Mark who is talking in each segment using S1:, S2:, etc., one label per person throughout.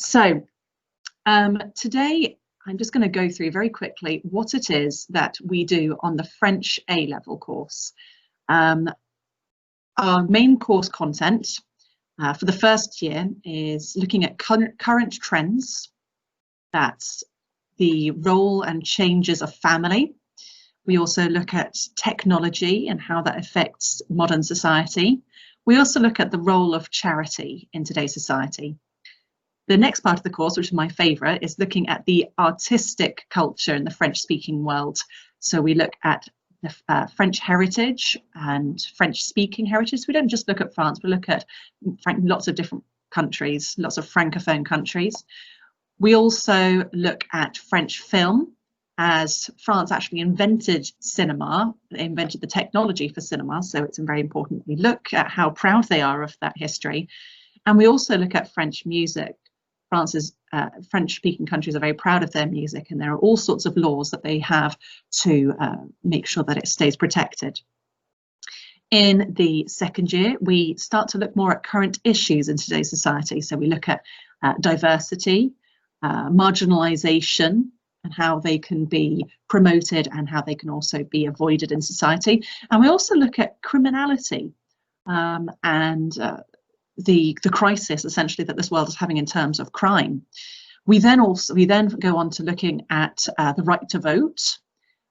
S1: So today I'm just going to go through very quickly what it is that we do on the French A-level course. Our main course content for the first year is looking at current trends. That's the role and changes of family. We also look at technology and how that affects modern society. We also look at the role of charity in today's society. The next part of the course, which is my favourite, is looking at the artistic culture in the French-speaking world. So we look at the French heritage and French-speaking heritage. So we don't just look at France, we look at lots of different countries, lots of Francophone countries. We also look at French film, as France actually invented cinema, they invented the technology for cinema, so it's very important we look at how proud they are of that history. And we also look at French music. France's French-speaking countries are very proud of their music, and there are all sorts of laws that they have to make sure that it stays protected. In the second year, we start to look more at current issues in today's society. So we look at diversity, marginalisation, and how they can be promoted and how they can also be avoided in society. And we also look at criminality and the crisis essentially that this world is having in terms of crime. We then go on to looking at the right to vote.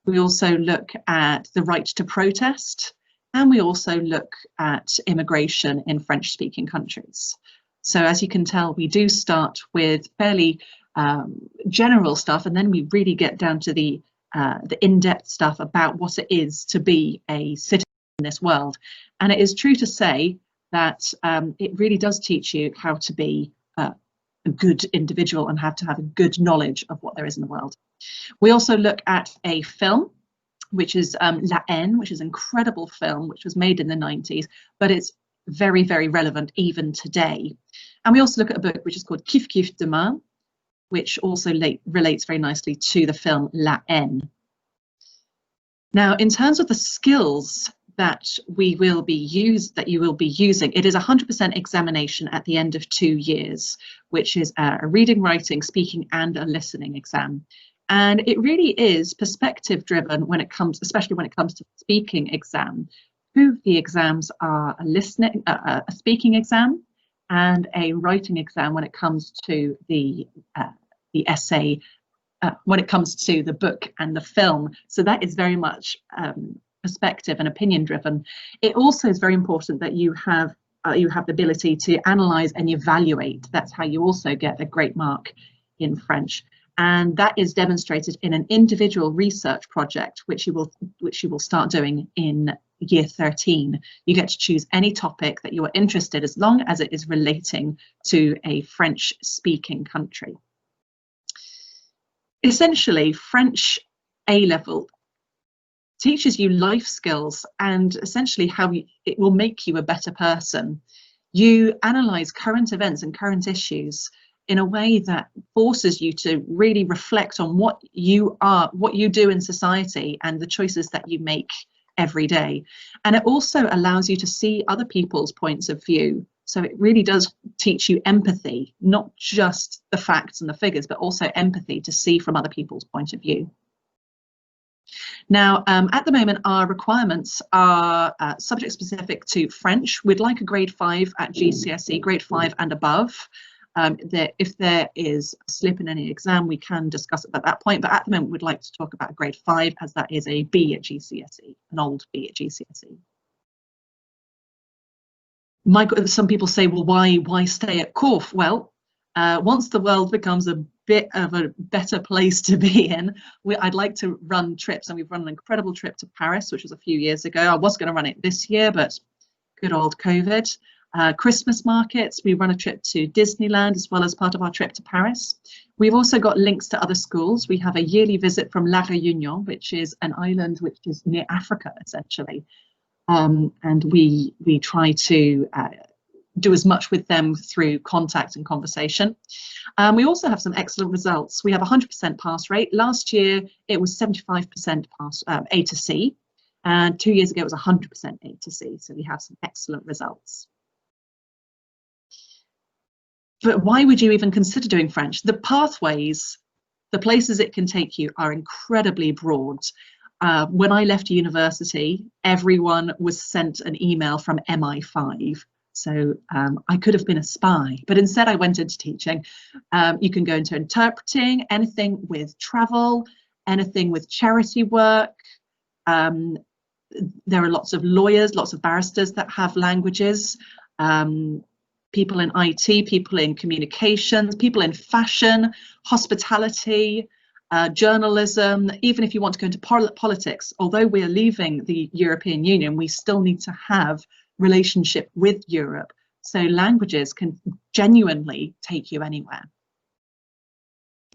S1: We also look at the right to protest, and we also look at immigration in French-speaking countries. So as you can tell, we do start with fairly general stuff, and then we really get down to the in-depth stuff about what it is to be a citizen in this world. And it is true to say that it really does teach you how to be a good individual and how to have a good knowledge of what there is in the world. We also look at a film, which is La Haine, which is an incredible film, which was made in the 90s, but it's very, very relevant even today. And we also look at a book which is called Kif Kif Demain, which also relates very nicely to the film La Haine. Now, in terms of the skills that you will be using, it is 100% examination at the end of 2 years, which is a reading, writing, speaking, and a listening exam. And it really is perspective driven when it comes, especially when it comes to the speaking exam. Two of the exams are a speaking exam and a writing exam when it comes to the essay, when it comes to the book and the film. So that is very much perspective and opinion driven. It also is very important that you have the ability to analyze and evaluate. That's how you also get a great mark in French, and that is demonstrated in an individual research project which you will start doing in year 13. You get to choose any topic that you are interested, as long as it is relating to a French speaking country. Essentially, French A-level teaches you life skills and essentially how it will make you a better person. You analyze current events and current issues in a way that forces you to really reflect on what you do in society and the choices that you make every day. And it also allows you to see other people's points of view. So it really does teach you empathy, not just the facts and the figures, but also empathy to see from other people's point of view. Now, at the moment, our requirements are subject specific to French. We'd like a grade 5 at GCSE, grade 5 and above. If there is a slip in any exam, we can discuss it at that point. But at the moment, we'd like to talk about grade 5, as that is a B at GCSE, an old B at GCSE. Some people say, well, why stay at Corf? Well, once the world becomes a bit of a better place to be in, I'd like to run trips, and we've run an incredible trip to Paris, which was a few years ago. I was going to run it this year, but good old COVID. Christmas markets, we run a trip to Disneyland as well as part of our trip to Paris. We've also got links to other schools. We have a yearly visit from La Réunion, which is an island which is near Africa, essentially. And we try to do as much with them through contact and conversation. We also have some excellent results. We have 100% pass rate. Last year, it was 75% pass, A to C, and 2 years ago, it was 100% A to C. So we have some excellent results. But why would you even consider doing French? The pathways, the places it can take you are incredibly broad. When I left university, everyone was sent an email from MI5. So I could have been a spy, but instead I went into teaching. You can go into interpreting, anything with travel, anything with charity work. There are lots of lawyers, lots of barristers that have languages. People in IT, people in communications, people in fashion, hospitality, journalism. Even if you want to go into politics, although we are leaving the European Union, we still need to have relationship with Europe. So languages can genuinely take you anywhere.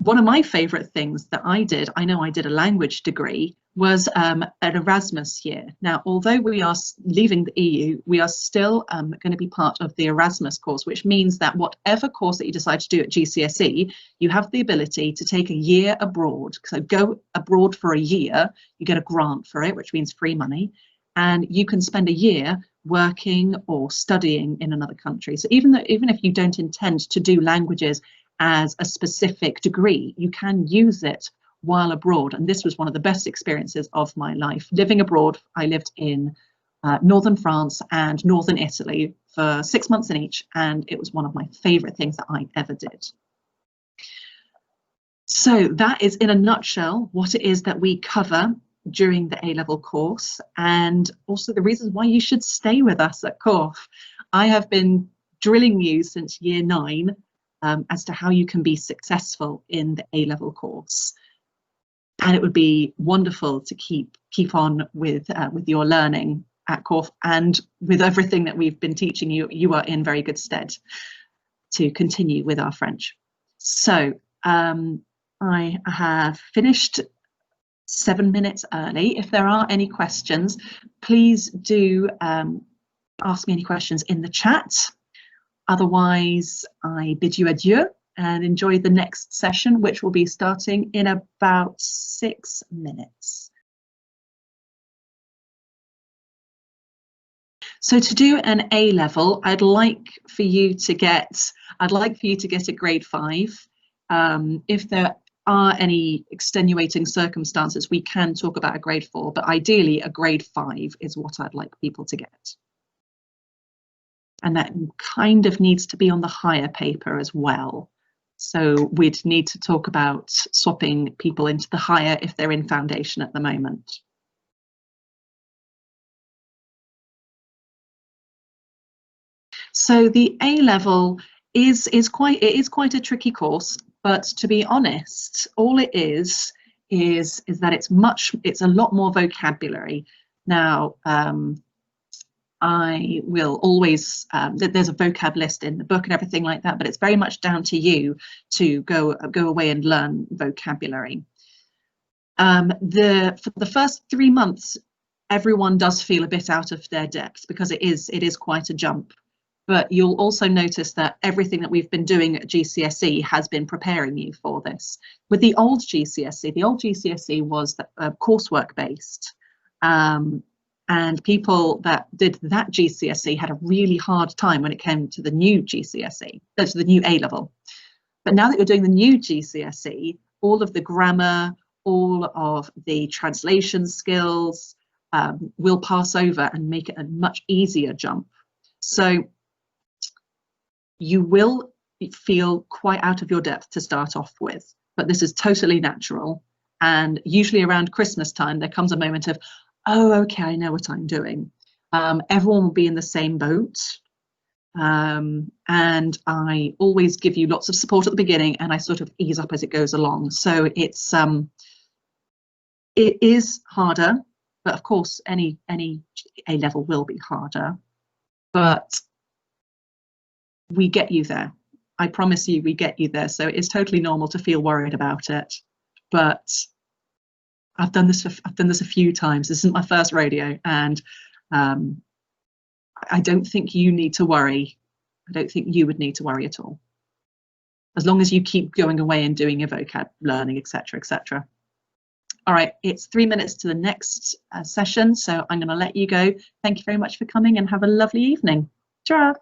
S1: One of my favorite things that I did, I know I did a language degree, was an Erasmus year. Now, although we are leaving the EU, we are still going to be part of the Erasmus course, which means that whatever course that you decide to do at GCSE, you have the ability to take a year abroad. So go abroad for a year, you get a grant for it, which means free money, and you can spend a year working or studying in another country. So even if you don't intend to do languages as a specific degree, you can use it while abroad. And this was one of the best experiences of my life. Living abroad, I lived in northern France and northern Italy for 6 months in each, and it was one of my favorite things that I ever did. So that is in a nutshell what it is that we cover during the A-level course, and also the reasons why you should stay with us at Corf. I have been drilling you since year 9 as to how you can be successful in the A-level course. And it would be wonderful to keep on with your learning at Corf, and with everything that we've been teaching you, you are in very good stead to continue with our French. So I have finished 7 minutes early. If there are any questions, please do ask me any questions in the chat. Otherwise, I bid you adieu and enjoy the next session, which will be starting in about 6 minutes. So to do an A-level, I'd like for you to get a grade 5. If there are any extenuating circumstances, we can talk about a grade 4, but ideally a grade 5 is what I'd like people to get. And that kind of needs to be on the higher paper as well. So we'd need to talk about swapping people into the higher if they're in foundation at the moment. So the A-level is quite a tricky course, but to be honest, all it is that it's a lot more vocabulary. Now, I will always, there's a vocab list in the book and everything like that, but it's very much down to you to go away and learn vocabulary. For the first 3 months, everyone does feel a bit out of their depth because it is quite a jump. But you'll also notice that everything that we've been doing at GCSE has been preparing you for this. With the old GCSE was coursework based. And people that did that GCSE had a really hard time when it came to the new GCSE, to the new A-level. But now that you're doing the new GCSE, all of the grammar, all of the translation skills will pass over and make it a much easier jump. So you will feel quite out of your depth to start off with, but this is totally natural. And usually around Christmas time, there comes a moment of, oh, okay, I know what I'm doing. Everyone will be in the same boat. And I always give you lots of support at the beginning, and I sort of ease up as it goes along. So it is harder, but of course, any A-level will be harder. But we get you there. I promise you, we get you there. So it's totally normal to feel worried about it. But I've done this a few times. This isn't my first rodeo, and I don't think you need to worry. I don't think you would need to worry at all, as long as you keep going away and doing your vocab learning, etc., etc. All right, it's 3 minutes to the next session, so I'm going to let you go. Thank you very much for coming, and have a lovely evening. Ciao.